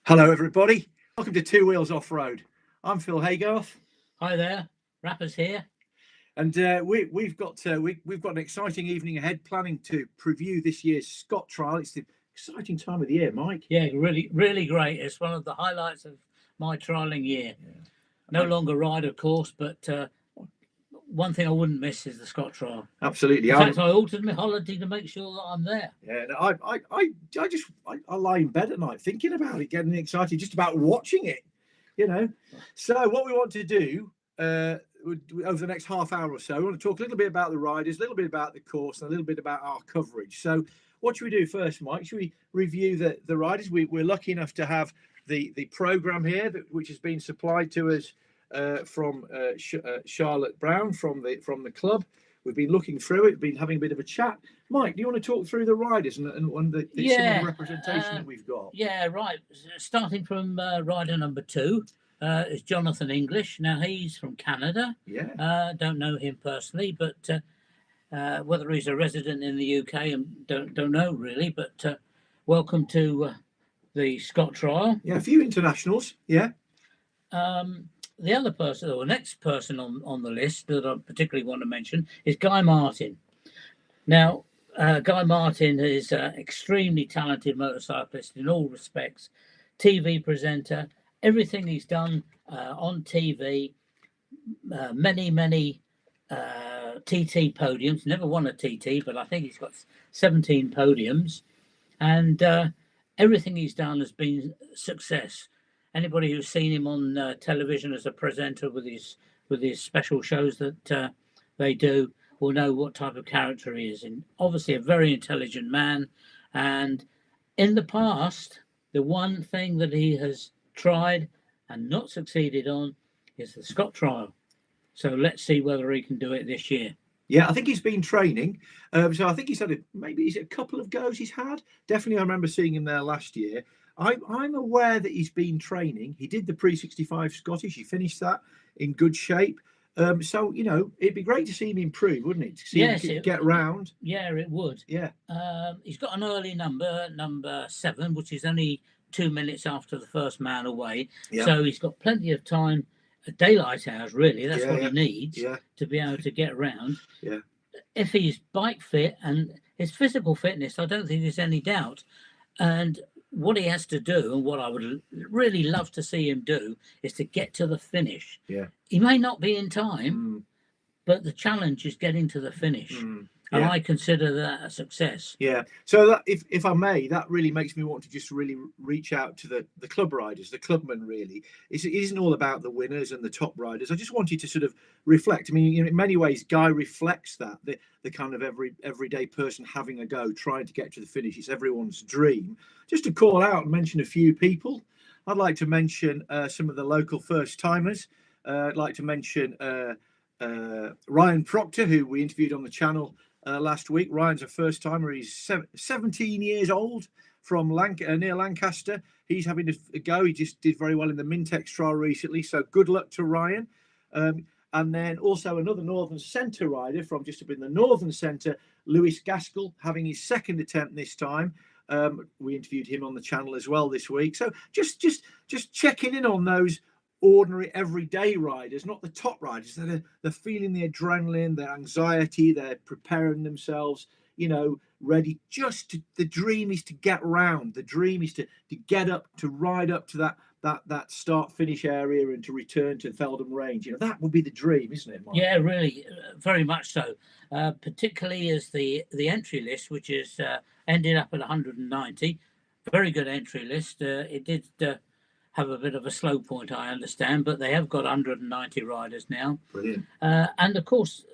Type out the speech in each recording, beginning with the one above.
Hello, everybody. Welcome to Two Wheels Off-Road. I'm Phil Haygarth. Hi there, Rappers here. And we've got an exciting evening ahead, planning to preview this year's Scott Trial. It's the exciting time of the year, Mike. Yeah, really great. It's one of the highlights of my trialling year. Yeah. No longer ride, of course, but one thing I wouldn't miss is the Scott Trial. Absolutely. In fact, I altered my holiday to make sure that I'm there. Yeah, I lie in bed at night thinking about it, getting excited just about watching it. So what we want to do over the next half hour or so, we want to talk a little bit about the riders, a little bit about the course, and a little bit about our coverage. So what should we do first, Mike? Should we review the riders? We're lucky enough to have the program here, which has been supplied to us from Charlotte Brown from the club. We've been looking through it, been having a bit of a chat. Mike, do you want to talk through the riders and some of the representation that we've got? Yeah, right. Starting from rider number 2 is Jonathan English. Now, he's from Canada. Yeah. Don't know him personally, but whether he's a resident in the UK, and don't know really. But welcome to the Scott Trial. Yeah, a few internationals. Yeah. The other person, or the next person on the list that I particularly want to mention is Guy Martin. Now, Guy Martin is an extremely talented motorcyclist in all respects, TV presenter, everything he's done on TV, many TT podiums, never won a TT, but I think he's got 17 podiums, and everything he's done has been success. Anybody who's seen him on television as a presenter with his special shows that they do will know what type of character he is. And obviously a very intelligent man. And in the past, the one thing that he has tried and not succeeded on is the Scott Trial. So let's see whether he can do it this year. Yeah, I think he's been training. So I think he's had a couple of goes he's had. Definitely, I remember seeing him there last year. I'm aware that he's been training. He did the pre-65 Scottish. He finished that in good shape. So, it'd be great to see him improve, wouldn't it? To see him get round. Yeah, it would. Yeah. He's got an early number 7, which is only 2 minutes after the first man away. Yeah. So he's got plenty of time, daylight hours, really. That's what he needs to be able to get around. Yeah. If he's bike fit and his physical fitness, I don't think there's any doubt. And what he has to do, and what I would really love to see him do, is to get to the finish. Yeah. He may not be in time, but the challenge is getting to the finish. And I consider that a success. Yeah. So that, if I may, that really makes me want to just really reach out to the club riders, the clubmen. Really, it isn't all about the winners and the top riders. I just wanted to sort of reflect. I mean, in many ways, Guy reflects that the kind of everyday person having a go, trying to get to the finish. It's everyone's dream. Just to call out and mention a few people, I'd like to mention some of the local first timers. I'd like to mention Ryan Proctor, who we interviewed on the channel last week. Ryan's a first timer. He's 17 years old from near Lancaster. He's having a go. He just did very well in the Mintex trial recently. So good luck to Ryan. And then also another Northern Centre rider from just up in the Northern Centre, Lewis Gaskell, having his second attempt this time. We interviewed him on the channel as well this week. So just checking in on those ordinary everyday riders, not the top riders. They're feeling the adrenaline, their anxiety, they're preparing themselves, ready. The dream is to get round. The dream is to get up, to ride up to that start finish area and to return to Feldham Range. That would be the dream, isn't it, Mike? Yeah, really, very much so. Particularly as the entry list, which is ended up at 190. Very good entry list. It did have a bit of a slow point, I understand, but they have got 190 riders now. Brilliant. And of course,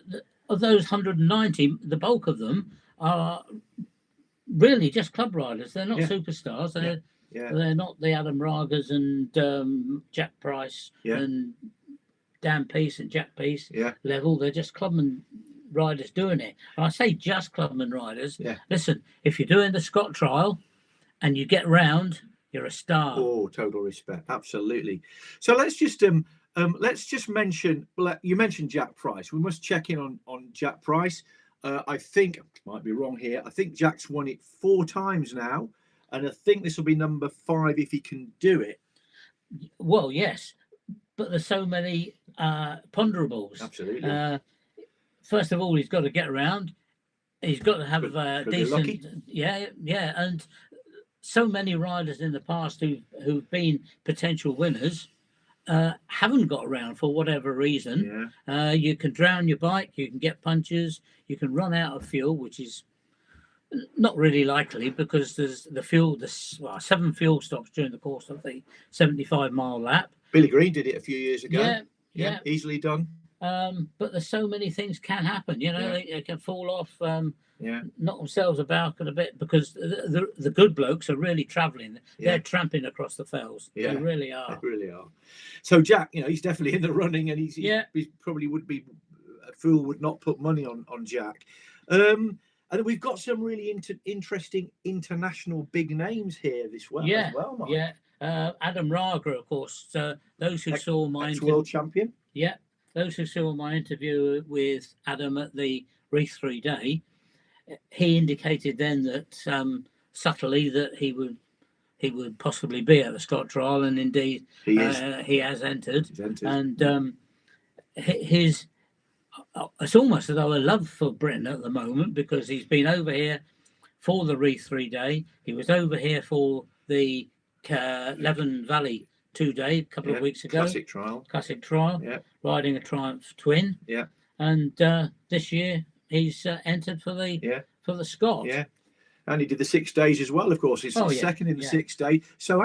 of those 190, the bulk of them are really just club riders. They're not superstars. They're not the Adam Ragas and Jack Price and Dan Peace and Jack Peace level. They're just clubman riders doing it. And I say just clubman riders. Yeah. Listen, if you're doing the Scott Trial and you get round, you're a star. Oh, total respect. Absolutely. So let's just mention, you mentioned Jack Price. We must check in on Jack Price. I think, might be wrong here, I think Jack's won it 4 times now. and I think this will be number 5 if he can do it. Well, yes, but there's so many ponderables. Absolutely. First of all, he's got to get around. He's got to have decent, yeah, and so many riders in the past who've been potential winners haven't got around for whatever reason. You can drown your bike, you can get punches, you can run out of fuel, which is not really likely because there's the fuel. There's 7 fuel stops during the course of the 75-mile lap. Billy Green did it a few years ago. Yeah, easily done. But there's so many things can happen. You know, they can fall off, knock themselves about a bit because the good blokes are really travelling. They're tramping across the fells. They really are. They really are. So Jack, you know, he's definitely in the running, and he probably would be a fool would not put money on Jack. And we've got some really interesting international big names here as well, Mike. Adam Raga, of course. Those who saw my world champion. Yeah, those who saw my interview with Adam at the Wreath 3 Day, he indicated then that subtly that he would possibly be at the Scott trial, and indeed he has entered. He's entered. And his it's almost as though a love for Britain at the moment, because he's been over here for the Wreath 3 Day. He was over here for the Leven Valley 2 Day a couple of weeks ago. Classic trial. Riding a Triumph Twin. And this year he's entered for the Scott. And he did the 6 days as well, of course. He's second in the 6 day. So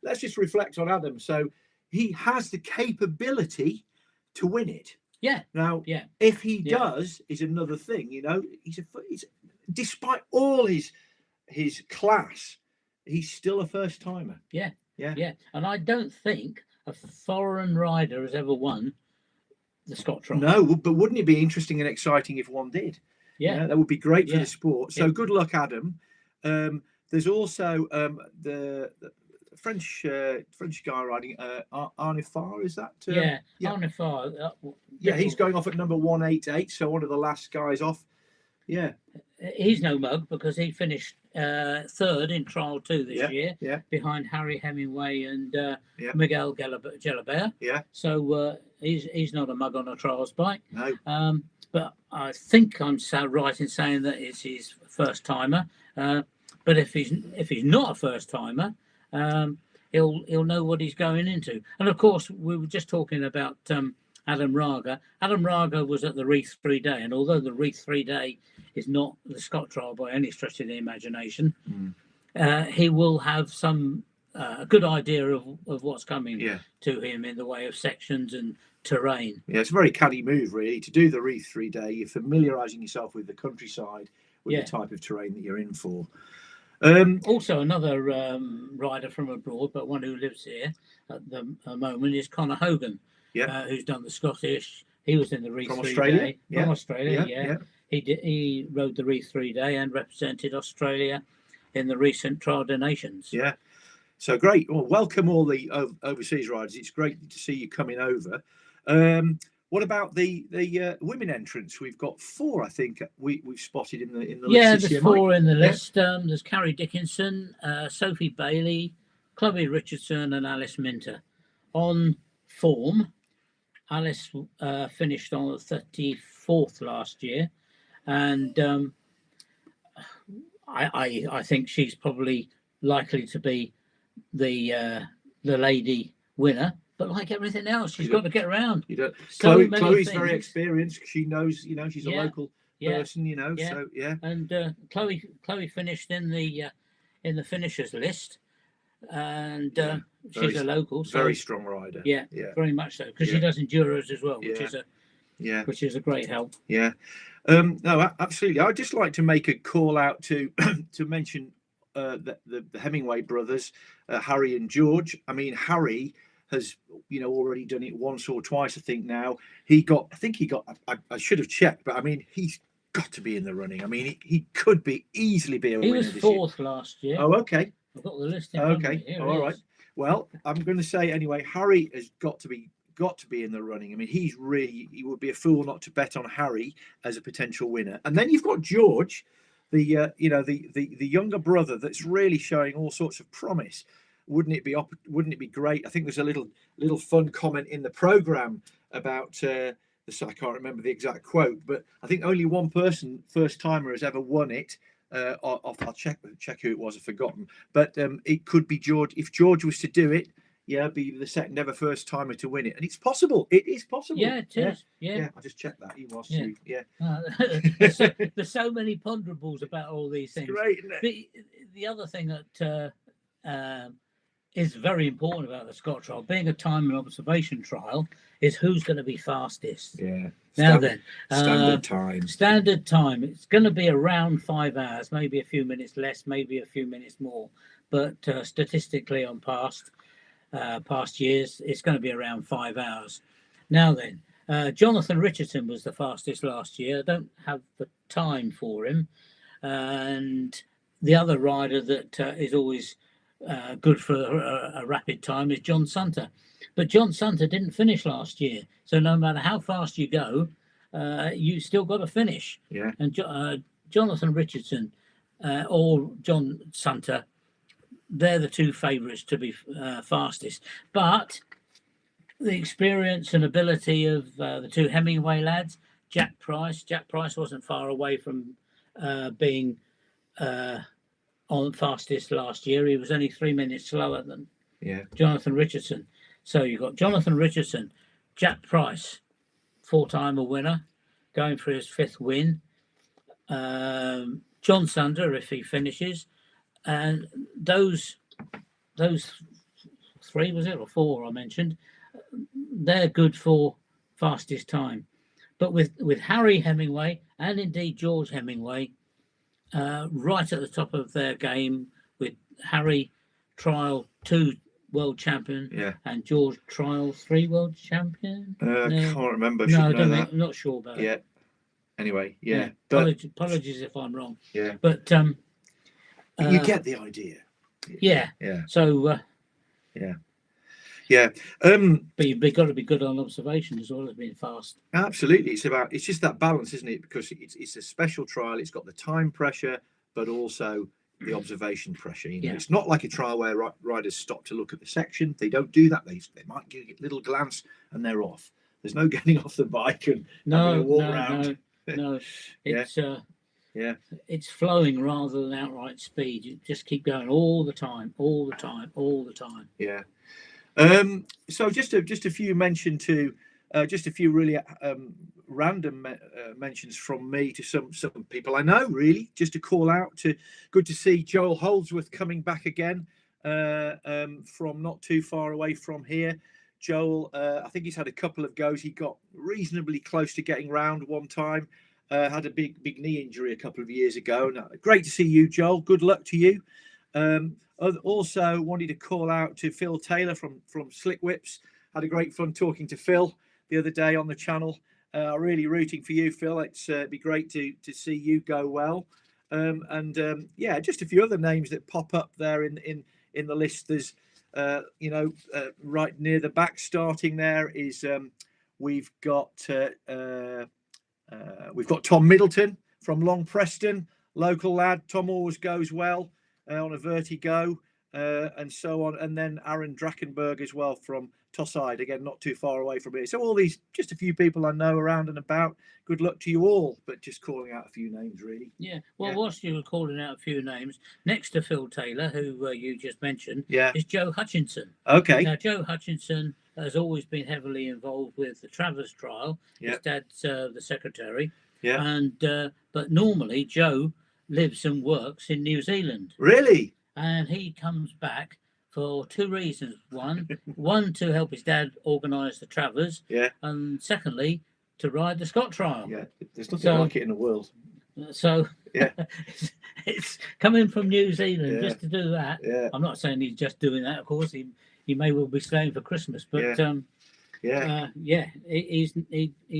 let's just reflect on Adam. So he has the capability to win it. Now, if he does, is another thing. You know, he's despite all his class, he's still a first timer. And I don't think a foreign rider has ever won the Scott trial. No, but wouldn't it be interesting and exciting if one did? That would be great for the sport. So good luck, Adam. There's also the French guy riding Arne Farr, is that? Arne Farr. He's going off at number 188, so one of the last guys off. He's no mug because he finished 3rd in Trial 2 this year, behind Harry Hemingway and Miguel Gelabert. So he's not a mug on a trials bike. No. But I think I'm right in saying that it's his first timer. But if he's not a first timer, he'll know what he's going into. And of course, we were just talking about Adam Raga. Adam Raga was at the Wreath 3 Day, and although the Wreath 3 Day is not the Scott trial by any stretch of the imagination, he will have some good idea of what's coming to him in the way of sections and terrain. It's a very canny move, really, to do the Wreath 3 Day. You're familiarising yourself with the countryside, with the type of terrain that you're in for. Also, another rider from abroad, but one who lives here at the moment, is Conor Hogan, who's done the Scottish. He was in the Wreath 3 Day from Australia. He rode the Wreath 3 Day and represented Australia in the recent Trial des Nations. So great. Well, welcome all the overseas riders. It's great to see you coming over. What about the women entrants? We've got 4, I think, we've spotted in the list. There's 4 in the list. There's Carrie Dickinson, Sophie Bailey, Chloe Richardson, and Alice Minter. On form, Alice finished on the 34th last year, and I think she's probably likely to be the lady winner. But like everything else, she's got to get around. Chloe's very experienced. She knows, she's a local person, So And Chloe finished in the finishers list, and she's a local, so very strong rider. Very much so, because she does enduros as well, which is a great help. No, absolutely. I'd just like to make a call out to mention the Hemingway brothers, Harry and George. I mean, Harry has already done it once or twice, I think. Now I should have checked, but I mean, he's got to be in the running. I mean, he could easily be a winner. He was 4th last year. Oh, okay. I've got the list in all right. Well, I'm going to say anyway, Harry has got to be in the running. I mean, he would be a fool not to bet on Harry as a potential winner. And then you've got George, the the younger brother that's really showing all sorts of promise. Wouldn't it be great? I think there's a little fun comment in the program about I can't remember the exact quote, but I think only one person, first timer, has ever won it. I'll check who it was. I've forgotten, but it could be George. If George was to do it, yeah, be the second ever first timer to win it, and it's possible. It is possible. Yeah, it is. Yeah. I just checked that. He was. Yeah. Too. Yeah. There's so many ponderables about all these things. It's great, isn't it? The other thing that is very important about the Scott trial, being a time and observation trial, is who's going to be fastest. Yeah. Standard time. Standard time. It's going to be around 5 hours, maybe a few minutes less, maybe a few minutes more. But statistically, on past years, it's going to be around 5 hours. Now then, Jonathan Richardson was the fastest last year. I don't have the time for him, and the other rider that is always good for a rapid time is John Sunter. But John Sunter didn't finish last year, so no matter how fast you go, you still got to finish. Yeah. And Jonathan Richardson or John Sunter, they're the two favourites to be fastest. But the experience and ability of the two Hemingway lads, Jack Price wasn't far away from being on fastest last year. He was only 3 minutes slower than Jonathan Richardson. So you've got Jonathan Richardson, Jack Price, 4-timer winner, going for his 5th win. John Sunder, if he finishes, and those 3, was it, or 4 I mentioned, they're good for fastest time. But with Harry Hemingway and indeed George Hemingway right at the top of their game, with Harry trial 2 world champion and George trial 3 world champion. Can't remember. No, I'm not sure about it. Anyway, but apologies if I'm wrong. But you get the idea. So but you've got to be good on observation as well as being fast. Absolutely, it's just that balance, isn't it? Because it's a special trial. It's got the time pressure, but also the observation pressure. It's not like a trial where riders stop to look at the section. They don't do that. They might give a little glance and they're off. There's no getting off the bike and having a walk around. No, it's flowing rather than outright speed. You just keep going all the time. Yeah. So just a few mention to just a few really random mentions from me to some people I know, really, just to call out to. Good to see Joel Holdsworth coming back again from not too far away from here. Joel, I think he's had a couple of goes. He got reasonably close to getting round one time. Had a big knee injury a couple of years ago. And, great to see you, Joel. Good luck to you. Also wanted to call out to Phil Taylor from Slick Whips. Had a great fun talking to Phil the other day on the channel. Really rooting for you, Phil. It'd be great to see you go well. Just a few other names that pop up there in the list. There's right near the back starting there is we've got Tom Middleton from Long Preston, local lad. Tom always goes well on a vertigo and so on. And then Aaron Drachenberg as well from Tosside, again, not too far away from here. So all these, just a few people I know around and about. Good luck to you all, but just calling out a few names, really. Yeah, well, whilst you were calling out a few names, next to Phil Taylor, who you just mentioned, is Joe Hutchinson. Okay. Now, Joe Hutchinson has always been heavily involved with the Travers trial. His dad's the secretary. Yeah. And but normally Joe lives and works in New Zealand. Really? And he comes back for 2 reasons. One to help his dad organise the Travers. Yeah. And secondly, to ride the Scott trial. Yeah. There's nothing like it in the world. So it's coming from New Zealand just to do that. Yeah. I'm not saying he's just doing that. Of course, he may well be staying for Christmas, but he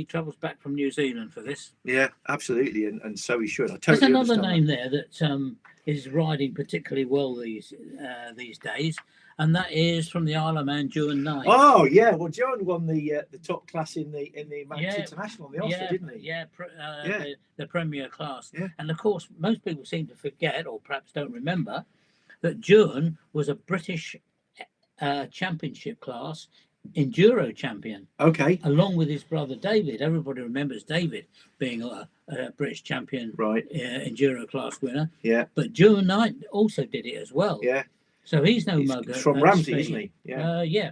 travels back from New Zealand for this. Yeah, absolutely, and so he should. I There's totally another understand name there that is riding particularly well these days, and that is from the Isle of Man, Duan Knight. Oh yeah, well John won the top class in the Manx International, the Ulster, didn't he? Yeah, the Premier class. Yeah. And of course, most people seem to forget, or perhaps don't remember, that Duan was a British championship class enduro champion. Okay. Along with his brother David. Everybody remembers David being a British champion, right? Enduro class winner. Yeah. But Duan Knight also did it as well. Yeah. So he's no mug. He's from Ramsey, isn't he? Yeah.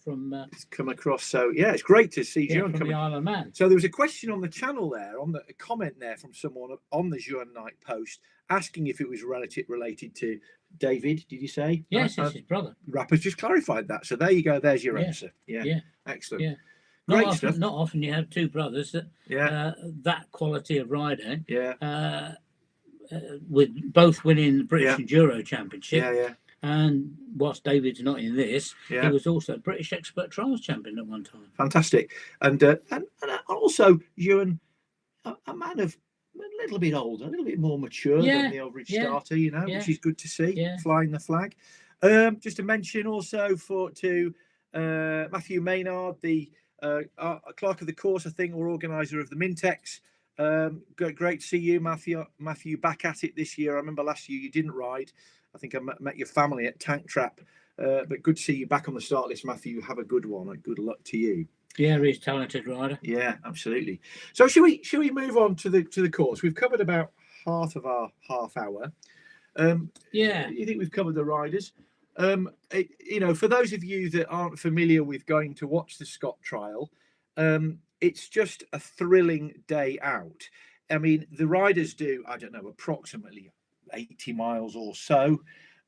From it's come across. So yeah, it's great to see Duan from the Isle of Man. So there was a question on the channel there, on a comment there from someone on the Duan Knight post, asking if it was related to David. Did you say? Yes, it's his brother. Rapper's just clarified that. So there you go. There's your answer. Yeah. Excellent. Yeah. Great stuff. Not often you have two brothers that that quality of riding. Yeah. With both winning the British Enduro Championship. Yeah. And whilst David's not in this, he was also British Expert Trials champion at one time. Fantastic. And also Ewan, a man of a little bit older, a little bit more mature than the average starter, which is good to see. Flying the flag. Just to mention also to Matthew Maynard, the clerk of the course, I think, or organizer of the Mintex. Great to see you, Matthew, back at it this year. I remember last year you didn't ride. I think I met your family at Tank Trap, but good to see you back on the start list, Matthew. Have a good one, and good luck to you. Yeah, he's a talented rider. Yeah, absolutely. So should we move on to the course? We've covered about half of our half hour. You think we've covered the riders? For those of you that aren't familiar with going to watch the Scott Trial, it's just a thrilling day out. I mean, the riders do, I don't know, approximately 80 miles or so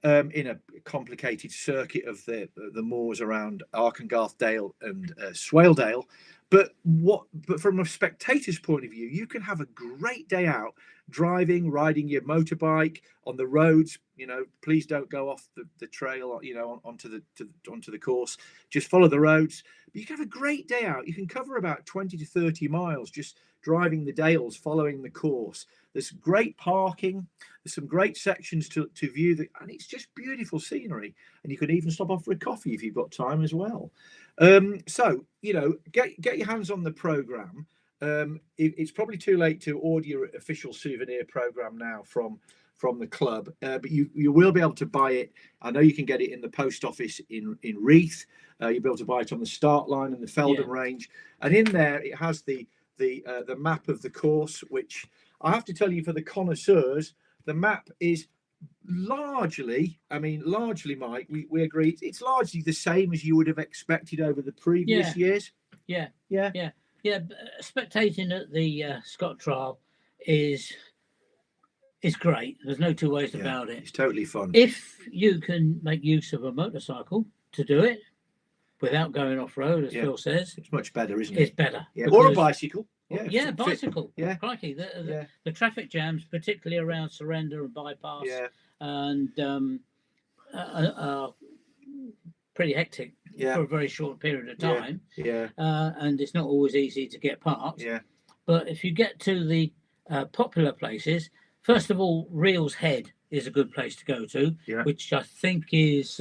in a complicated circuit of the moors around Arkengarth Dale and Swaledale. But from a spectator's point of view, you can have a great day out driving, riding your motorbike on the roads. Please don't go off the trail, onto the course. Just follow the roads. But you can have a great day out. You can cover about 20 to 30 miles just driving the dales, following the course. There's great parking. There's some great sections to view, and it's just beautiful scenery. And you can even stop off for a coffee if you've got time as well. So get your hands on the program. It's probably too late to order your official souvenir program now from the club, but you will be able to buy it. I know you can get it in the post office in Reeth. You'll be able to buy it on the start line and the Feldon range, and in there it has the map of the course, which I have to tell you, for the connoisseurs, the map is largely, Mike, we agree, it's largely the same as you would have expected over the previous years. Yeah. Spectating at the Scott Trial is great. There's no two ways about it. It's totally fun. If you can make use of a motorcycle to do it without going off road, as Phil says, it's much better, isn't it? It's better. Yeah, or a bicycle. Bicycle. Yeah, crikey. The traffic jams, particularly around Surrender and Bypass, and are pretty hectic for a very short period of time. And it's not always easy to get parked. But if you get to the popular places, first of all, Reel's Head is a good place to go to, which I think is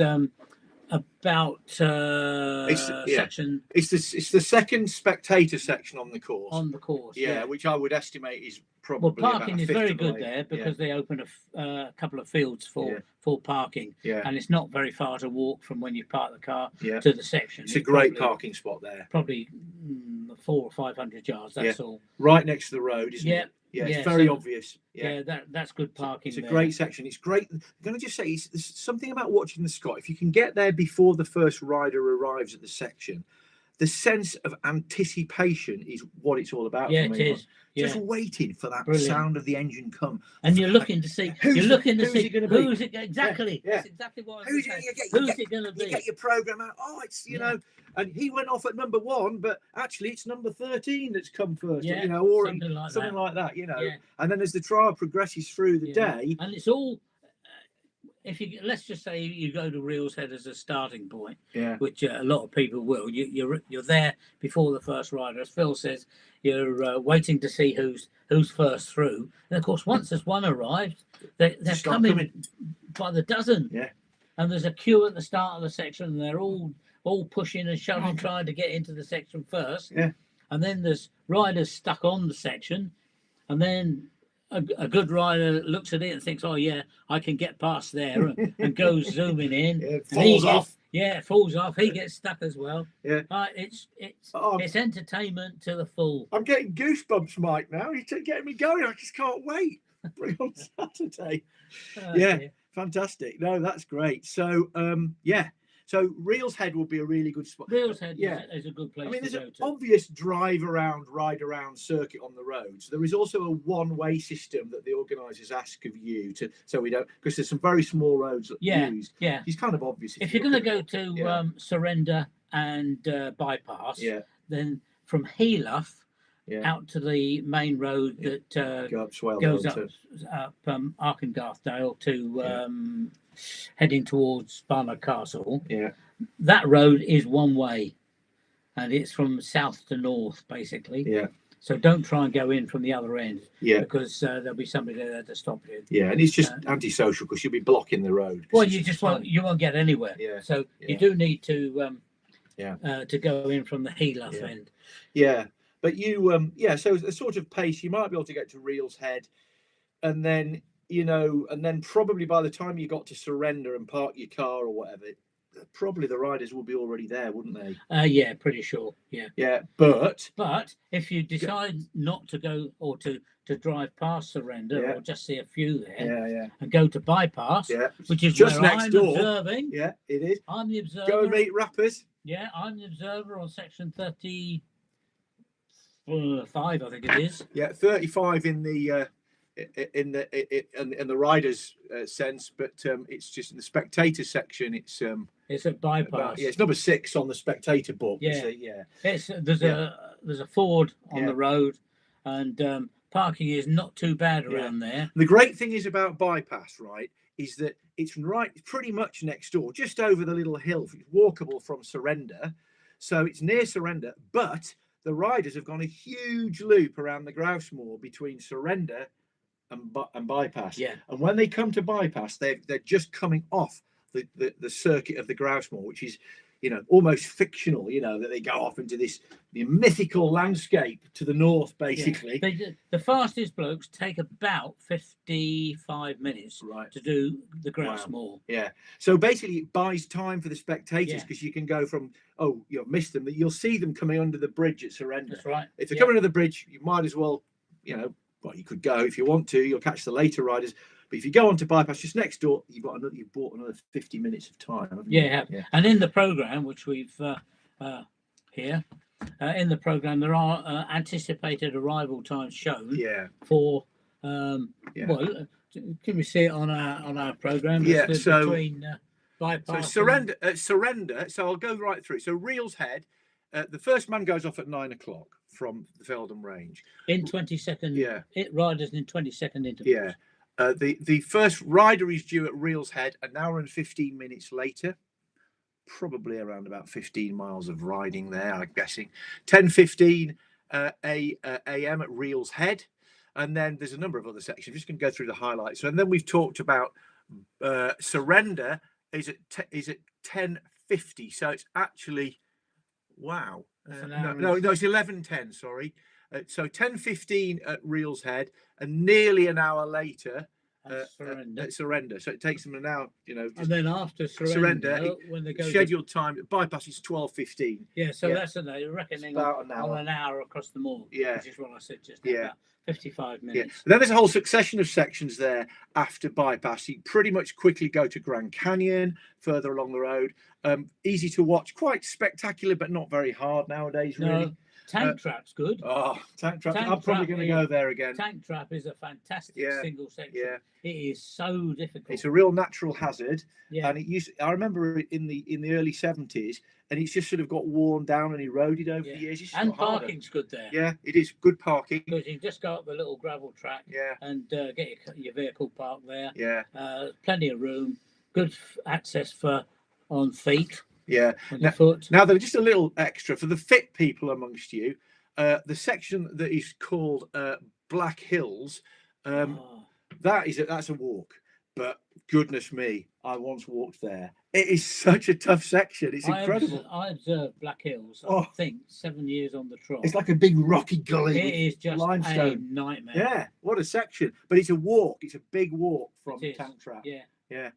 about section. It's the second spectator section on the course. Yeah, which I would estimate is probably parking is very good there, because they open a couple of fields for parking, and it's not very far to walk from when you park the car to the section. It's a great parking spot there. Probably 400 or 500 yards. That's all. Right next to the road, isn't it? Yeah, it's very obvious. That's good parking. It's a great section. It's great. I'm going to just say, there's something about watching the Scott. If you can get there before the first rider arrives at the section, the sense of anticipation is what it's all about. Yeah, it is. Just waiting for that sound of the engine come, and you're looking to see. Who's it going to be? Who's it exactly? That's exactly what I'm saying. Who's it going to be? You get your program out. Oh, it's and he went off at number 1, but actually it's number 13 that's come first. Or something like that. And then as the trial progresses through the day, and it's all if you let's just say you go to Reels Head as a starting point, Yeah. which a lot of people will. You're there before the first rider, as Phil says. You're waiting to see who's first through, and of course, once there's one arrived, they're coming by the dozen. Yeah. And there's a queue at the start of the section, and they're all pushing and shoving, trying to get into the section first. Yeah. And then there's riders stuck on the section, and then a good rider looks at it and thinks, "Oh yeah, I can get past there," and goes zooming in. Yeah, it falls off. It falls off. He gets stuck as well. Yeah. It's entertainment to the full. I'm getting goosebumps, Mike. Now you're getting me going. I just can't wait. Bring on Saturday. Yeah. Dear. Fantastic. No, that's great. So yeah. So Reels Head will be a really good spot. Reels Head is a good place. I mean, there's to go an to. obvious ride around circuit on the roads. There is also a one-way system that the organisers ask of you to, so we don't, because there's some very small roads that used. Yeah. It's kind of obvious. If you're going to go to Surrender and Bypass, then from Healuff out to the main road that goes up Arkengarthdale to heading towards Barnard Castle. Yeah, that road is one way, and it's from south to north basically. Yeah. So don't try and go in from the other end. Yeah. Because there'll be somebody there to stop you. Yeah, and it's just antisocial because you'll be blocking the road. Well, you just won't get anywhere. Yeah. So you do need to go in from the Healuff end. Yeah. But you so the sort of pace you might be able to get to Reels Head, and then probably by the time you got to Surrender and park your car or whatever, probably the riders will be already there, wouldn't they? Yeah, pretty sure. Yeah. But if you decide not to go or to drive past Surrender or just see a few there, and go to Bypass, which is just next door. Observing. Yeah, it is. I'm the observer. Go and meet Rappers. Yeah, I'm the observer on section 35, I think it is. Yeah, 35 in the riders sense, but it's just in the spectator section. It's a Bypass. It's number 6 on the spectator book. There's a Ford on the road, and parking is not too bad around there. The great thing is about Bypass, right, is that it's pretty much next door, just over the little hill. It's walkable from Surrender, so it's near Surrender, but the riders have gone a huge loop around the grouse moor between Surrender and Bypass. Yeah. And when they come to Bypass, they're just coming off the circuit of the grouse moor, which is, almost fictional, that they go off into the mythical landscape to the north, basically. Yeah. The fastest blokes take about 55 minutes to do the grouse moor. Yeah. So basically it buys time for the spectators, because you can go from, you've missed them, but you'll see them coming under the bridge at Surrender. That's right. If they're coming under the bridge, you might as well, you could go if you want to. You'll catch the later riders. But if you go on to Bypass just next door, you've bought another 50 minutes of time. Haven't you? Yeah. And in the programme, which we've here, in the programme, there are anticipated arrival times shown. Yeah. For well, can we see it on our programme? Yeah. So between Bypass. So Surrender. So I'll go right through. So Reels Head, the first man goes off at 9 o'clock from the Feldham Range. In 20 second. Yeah. Riders in 20-second intervals. Yeah. The first rider is due at Reels Head an hour and 15 minutes later, probably around about 15 miles of riding there, I'm guessing. 10:15 a.m. at Reels Head, and then there's a number of other sections. I'm just going to go through the highlights. And then we've talked about Surrender is at 10:50, so it's actually no, it's 11:10. Sorry. So 10:15 at Reels Head, and nearly an hour later at Surrender. So it takes them an hour, and then after Surrender when they go scheduled time Bypass is 12:15. Yeah, so that's reckoning on an hour across the moor. Yeah, which is what I said just now. About 55 minutes. Yeah. Then there's a whole succession of sections there after Bypass. You pretty much quickly go to Grand Canyon further along the road. Easy to watch, quite spectacular, but not very hard nowadays, really. Tank Trap's good. Tank Trap. I'm probably going to go there again. Tank Trap is a fantastic single section. Yeah. It is so difficult. It's a real natural hazard. Yeah. And I remember in the early 70s, and it's just sort of got worn down and eroded over the years. And parking's good there. Yeah, it is good parking. Because you can just go up the little gravel track and get your vehicle parked there. Yeah. Plenty of room. good access for on feet. Yeah. On the foot. Now, there's just a little extra for the fit people amongst you. The section that is called Black Hills, that's a walk. But goodness me, I once walked there. It is such a tough section. It's incredible. I observed Black Hills, I think 7 years on the trot. It's like a big rocky gully. It is just limestone. A nightmare. Yeah, what a section. But it's a walk. It's a big walk from the tank trap. Yeah. Yeah.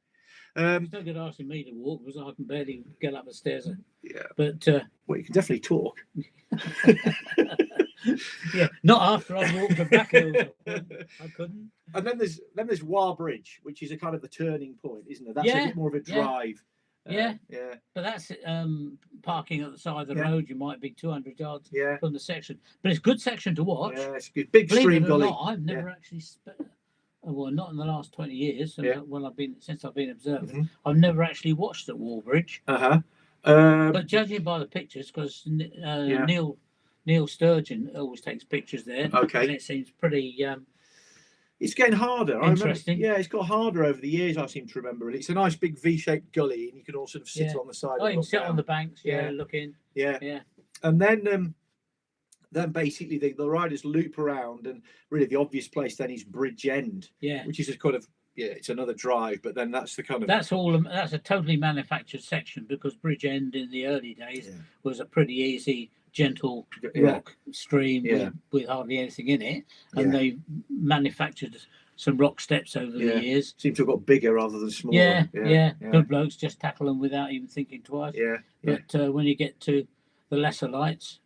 It's no good asking me to walk because I can barely get up the stairs. Yeah. But well, you can definitely talk. Yeah, not after I've walked the Black Hills. I couldn't. And then there's War Bridge, which is a kind of the turning point, isn't it? That's a bit more of a drive. Yeah. But that's parking at the side of the road. You might be 200 yards from the section, but it's a good section to watch. Yeah, it's a good big stream gully. I've never actually. Well, not in the last 20 years. Since I've been observing, I've never actually watched the Wall Bridge. But judging by the pictures, because Neil Sturgeon always takes pictures there. Okay. And it seems pretty. It's getting harder. Interesting. It's got harder over the years, I seem to remember. And it's a nice big V-shaped gully, and you can all sort of sit on the side. Oh, you can sit on the banks, looking. Yeah. And then basically the riders loop around, and really the obvious place then is Bridge End, which is a kind of it's another drive, but then that's the kind of that's a totally manufactured section, because Bridge End in the early days was a pretty easy, gentle rock stream with hardly anything in it, and they manufactured some rock steps over the years. Seem to have got bigger rather than smaller. Good blokes just tackle them without even thinking twice. But when you get to the lesser lights,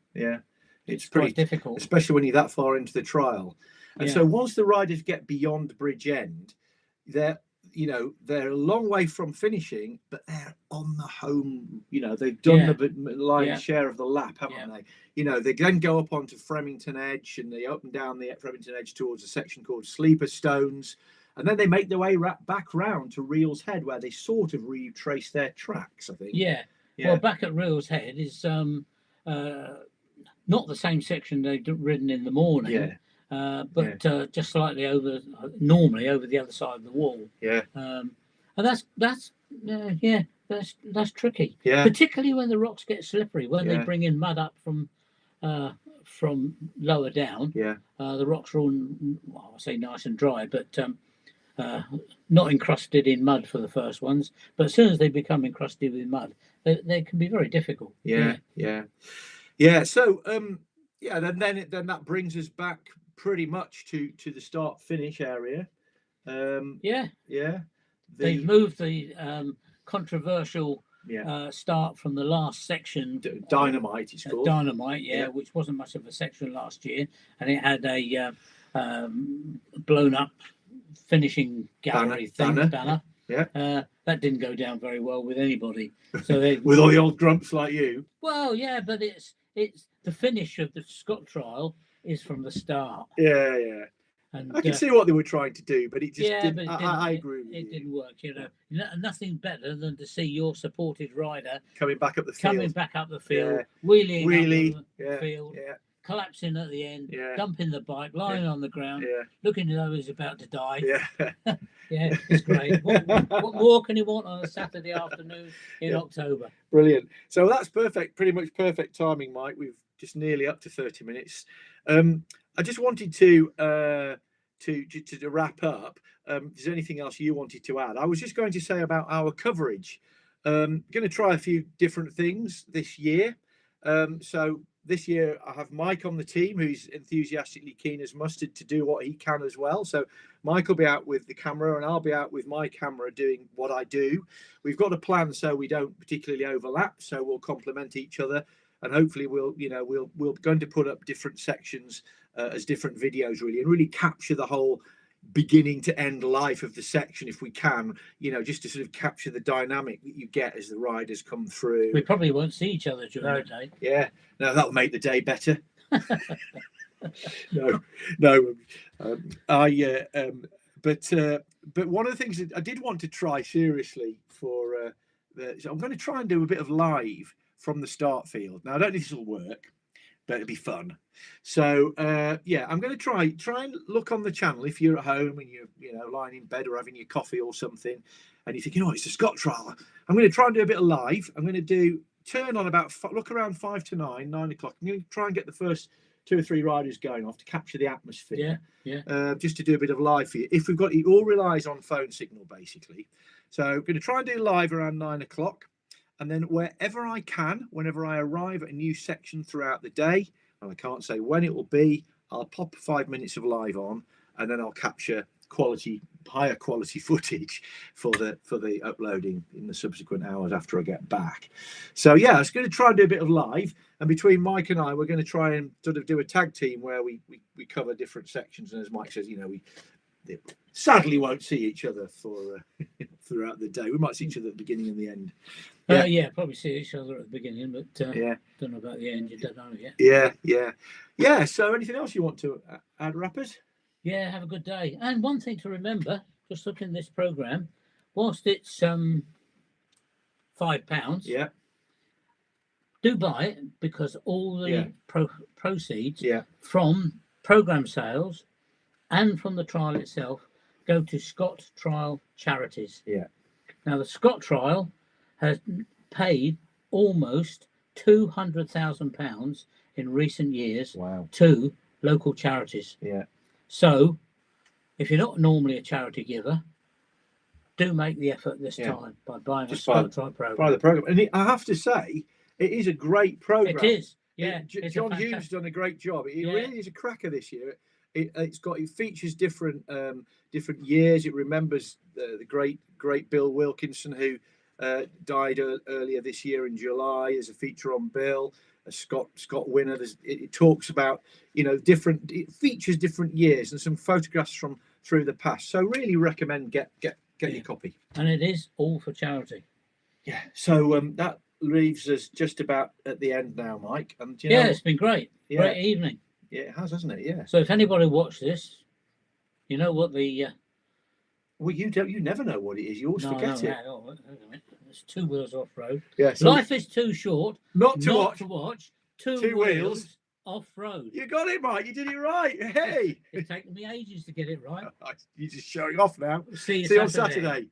it's pretty difficult, especially when you're that far into the trial. And so once the riders get beyond Bridge End, they're a long way from finishing, but they're on the home. They've done the lion's share of the lap, haven't they? They then go up onto Fremington Edge, and they up and down the Fremington Edge towards a section called Sleeper Stones, and then they make their way back round to Reel's Head, where they sort of retrace their tracks, I think. Well, back at Reel's Head is not the same section they've ridden in the morning, but just slightly normally over the other side of the wall. And that's tricky. Particularly when the rocks get slippery, when they bring in mud up from lower down. The rocks are all, I say nice and dry, but not encrusted in mud for the first ones. But as soon as they become encrusted with mud, they can be very difficult. So then that brings us back pretty much to the start finish area. They've moved the controversial start from the last section, Dynamite it's called. Dynamite, which wasn't much of a section last year, and it had a blown up finishing gallery banner. That didn't go down very well with anybody. So with all the old grumps like you. Well, but it's the finish of the Scott trial is from the start. And I can see what they were trying to do, but it just didn't. I agree with you. It didn't work. Nothing better than to see your supported rider coming back up the field, wheeling up the field, collapsing at the end, dumping the bike, lying on the ground, looking as though he's about to die. It's great. What more can you want on a Saturday afternoon in October? Brilliant. So that's perfect, pretty much perfect timing, Mike. We've just nearly up to 30 minutes. I just wanted to wrap up. Is there anything else you wanted to add? I was just going to say about our coverage. Going to try a few different things this year. So this year I have Mike on the team, who's enthusiastically keen as mustard to do what he can as well. So Mike will be out with the camera, and I'll be out with my camera doing what I do. We've got a plan so we don't particularly overlap, so we'll complement each other, and hopefully we're going to put up different sections as different videos, really, and really capture the whole beginning to end life of the section if we can, just to sort of capture the dynamic that you get as the riders come through. We probably won't see each other during the day. No, that'll make the day better. No. But one of the things that I did want to try seriously so I'm going to try and do a bit of live from the start field. Now I don't know if this will work, but it'll be fun. So yeah, I'm going to try and look on the channel if you're at home and you're lying in bed or having your coffee or something, and you think, it's a Scott trial. I'm going to try and do a bit of live. I'm going to turn on about look around 5 to 9 o'clock. I'm going to try and get the first 2 or 3 riders going off to capture the atmosphere. Just to do a bit of live for you. If we've got it, all relies on phone signal basically. So I'm going to try and do live around 9 o'clock. And then wherever I can, whenever I arrive at a new section throughout the day, and I can't say when it will be, I'll pop 5 minutes of live on, and then I'll capture higher quality footage for the uploading in the subsequent hours after I get back. So yeah, I was going to try and do a bit of live, and between Mike and I, we're going to try and sort of do a tag team where we cover different sections. And as Mike says, we sadly won't see each other for throughout the day. We might see each other at the beginning and the end. Probably see each other at the beginning, but don't know about the end. You don't know yet. Yeah. So anything else you want to add, rappers? Yeah, have a good day. And one thing to remember, just looking at this program, whilst it's £5, do buy it, because all the proceeds from program sales and from the trial itself go to Scott Trial charities. Now the Scott Trial has paid almost £200,000 in recent years to local charities. So if you're not normally a charity giver, do make the effort this time by buying a Scott Trial program. Buy the program. And I have to say, it is a great program. It is. John Hume's done a great job. It really is a cracker this year. It features different years. It remembers the great Bill Wilkinson, who died earlier this year in July. There's a feature on Bill, a Scott winner. It talks about it features different years and some photographs from through the past. So really recommend get your copy. And it is all for charity. Yeah. So that leaves us just about at the end now, Mike. And it's been great. Great evening. Yeah, it has, hasn't it? Yeah. So if anybody watched this, you know what the well, you never know what it is. You always forget it. It's 2 wheels off road. Yeah. So life is too short not to watch 2 wheels off road. You got it, Mike. You did it right. Hey. It's taken me ages to get it right. You're just showing off now. See you on Saturday.